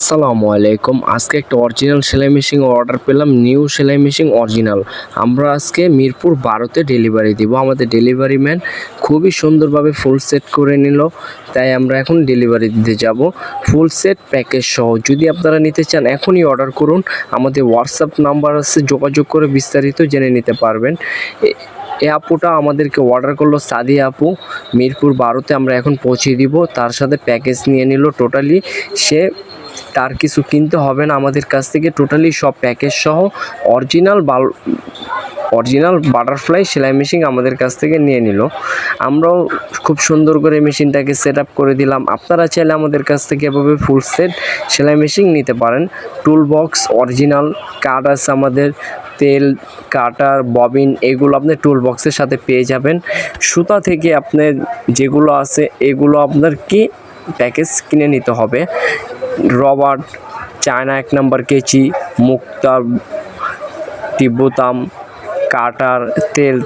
আসসালামু আলাইকুম। আজকে একটা অরিজিনাল সেলাই মেশিন অর্ডার পেলাম, নিউ সেলাই মেশিন অরিজিনাল। আমরা আজকে মিরপুর 12-তে ডেলিভারি দিব। আমাদের ডেলিভারি ম্যান খুবই সুন্দরভাবে ফুল সেট করে নিল, তাই আমরা এখন ডেলিভারি দিতে যাব ফুল সেট প্যাকেজ সহ। যদি আপনারা নিতে চান এখনই অর্ডার করুন, আমাদের হোয়াটসঅ্যাপ নাম্বার আছে, যোগাযোগ করে বিস্তারিত জেনে নিতে পারবেন। এই আপুটা আমাদেরকে অর্ডার করলো, সাদিয়া আপু, মিরপুর 12-তে আমরা এখন পৌঁছে দিব। তার সাথে প্যাকেজ নিয়ে নিল টোটালি। সে তার কিছু কিনতে হবে না আমাদের কাছ থেকে, টোটালি সব প্যাকেজ সহ অরিজিনাল বাটারফ্লাই সেলাই মেশিন আমাদের কাছ থেকে নিয়ে নিল। আমরাও খুব সুন্দর করে মেশিনটাকে সেট আপ করে দিলাম। আপনারা চাইলে আমাদের কাছ থেকে এভাবে ফুল সেট সেলাই মেশিন নিতে পারেন। টুল বক্স অরিজিনাল কাট আছে আমাদের, তেল, কাটার, ববিন, এগুলো আপনি টুল বক্সের সাথে পেয়ে যাবেন। সুতা থেকে আপনার যেগুলো আছে এগুলো আপনার কি প্যাকেজ কিনে নিতে হবে। রবার, চায়না 1 নম্বর কেচি, মুক্তা, টিপ বোতাম, কাটার,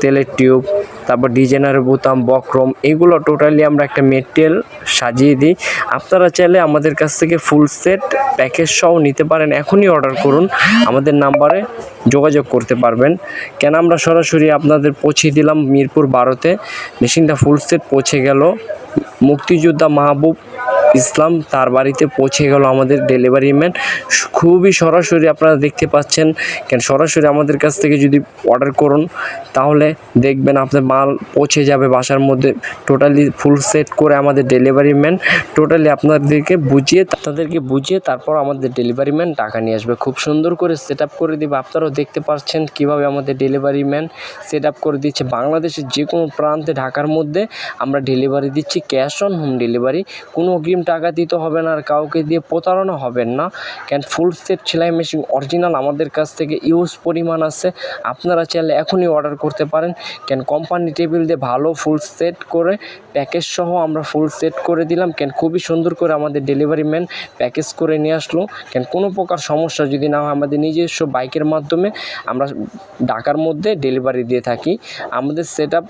তেলের টিউব, তারপর ডিজাইনারের বোতাম, বক্রম, এগুলো টোটালি আমরা একটা মেটেরিয়াল সাজিয়ে দিই। আপনারা চাইলে আমাদের কাছ থেকে ফুল সেট প্যাকেজ সহ নিতে পারেন। এখনই অর্ডার করুন, আমাদের নাম্বারে যোগাযোগ করতে পারবেন। কেন আমরা সরাসরি আপনাদের পৌঁছে দিলাম মিরপুর 12-তে। মেশিনটা ফুল সেট পৌঁছে গেল, মুক্তিযোদ্ধা মাহবুব ইসলাম তার বাড়িতে পৌঁছে গেল আমাদের ডেলিভারি ম্যান। খুবই সরাসরি আপনারা দেখতে পাচ্ছেন। কেন সরাসরি আমাদের কাছ থেকে যদি অর্ডার করুন তাহলে দেখবেন আপনার মাল পৌঁছে যাবে বাসার মধ্যে। টোটালি ফুল সেট করে আমাদের ডেলিভারি ম্যান টোটালি আপনাদেরকে বুঝিয়ে তারপর আমাদের ডেলিভারি ম্যান টাকা নিয়ে আসবে। খুব সুন্দর করে সেট আপ করে দেবে। আপনারাও দেখতে পাচ্ছেন কীভাবে আমাদের ডেলিভারি ম্যান সেট আপ করে দিচ্ছে। বাংলাদেশের যে কোনো প্রান্তে, ঢাকার মধ্যে আমরা ডেলিভারি দিচ্ছি, ক্যাশ অন হোম ডেলিভারি। কোনো অগ্রিম টাকা দিতে হবে না, আর কাউকে দিয়ে প্রতারণা হবেন না। কেন ফুল সেট সেলাই মেশিন অরিজিনাল আমাদের কাছ থেকে ইউজ পরিমাণ আছে। আপনারা চাইলে এখনই অর্ডার করতে পারেন। কেন কোম্পানি টেবিল দিয়ে ভালো ফুল সেট করে প্যাকেজ সহ আমরা ফুল সেট করে দিলাম। কেন খুবই সুন্দর করে আমাদের ডেলিভারি ম্যান প্যাকেজ করে নিয়ে আসলো। কেন কোনো প্রকার সমস্যা যদি না হয় আমাদের নিজস্ব বাইকের মাধ্যমে আমরা ঢাকার মধ্যে ডেলিভারি দিয়ে থাকি। আমাদের সেট আপ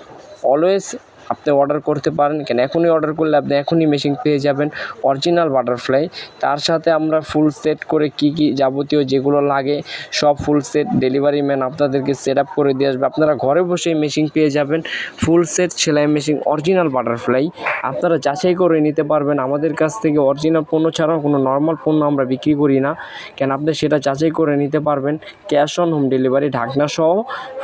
অলওয়েজ আপনি অর্ডার করতে পারেন। কেন এখনই অর্ডার করলে আপনি এখনই মেশিন পেয়ে যাবেন অরিজিনাল বাটারফ্লাই। তার সাথে আমরা ফুল সেট করে কি যাবতীয় যেগুলো লাগে সব ফুল সেট ডেলিভারি ম্যান আপনাদেরকে সেট আপ করে দিয়ে আসবে। আপনারা ঘরে বসেই মেশিন পেয়ে যাবেন ফুল সেট সেলাই মেশিন অরিজিনাল বাটারফ্লাই। আপনারা যাচাই করে নিতে পারবেন আমাদের কাছ থেকে। অরিজিনাল পণ্য ছাড়াও কোনো নর্মাল পণ্য আমরা বিক্রি করি না। কেন আপনি সেটা যাচাই করে নিতে পারবেন। ক্যাশ অন হোম ডেলিভারি, ঢাকনা সহ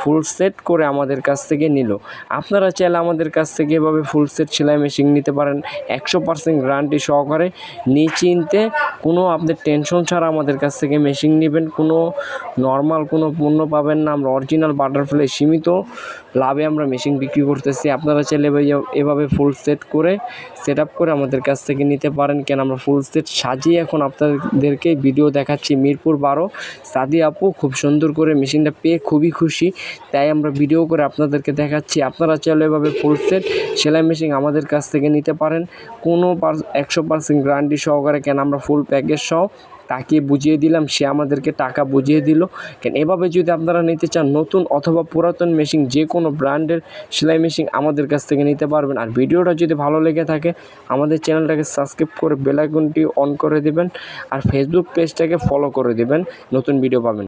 ফুল সেট করে আমাদের কাছ থেকে নিল। আপনারা চাইলে আমাদের কাছ থেকে এভাবে ফুল সেট সেলাই মেশিন নিতে পারেন 100% গ্যারান্টি সহকারে, নিশ্চিন্তে, কোনো আপনাদের টেনশন ছাড়া আমাদের কাছ থেকে মেশিন নেবেন। কোনো নর্মাল কোনো পণ্য পাবেন না। আমরা অরিজিনাল বাটারফ্লাই সীমিত লাভে আমরা মেশিন বিক্রি করতেছি। আপনারা চাইলে এভাবে ফুল সেট করে সেট আপ করে আমাদের কাছ থেকে নিতে পারেন। কেন আমরা ফুল সেট সাজিয়ে এখন আপনাদেরকে ভিডিও দেখাচ্ছি। মিরপুর 12 সাদিয়া আপু খুব সুন্দর করে মেশিনটা পেয়ে খুবই খুশি, তাই আমরা ভিডিও করে আপনাদেরকে দেখাচ্ছি। আপনারা চাইলে এভাবে ফুল সেট সেলাই মেশিন আমাদের কাছ থেকে নিতে পারেন কোনো 100% গ্যারান্টি সহকারে। কেন আমরা ফুল প্যাকেজ সহ তাকে বুঝিয়ে দিলাম, সে আমাদেরকে টাকা বুঝিয়ে দিল। কেন এভাবে যদি আপনারা নিতে চান নতুন অথবা পুরাতন মেশিন, যে কোনো ব্র্যান্ডের সেলাই মেশিন আমাদের কাছ থেকে নিতে পারবেন। আর ভিডিওটা যদি ভালো লেগে থাকে আমাদের চ্যানেলটাকে সাবস্ক্রাইব করে বেল আইকনটি অন করে দেবেন, আর ফেসবুক পেজটাকে ফলো করে দেবেন, নতুন ভিডিও পাবেন।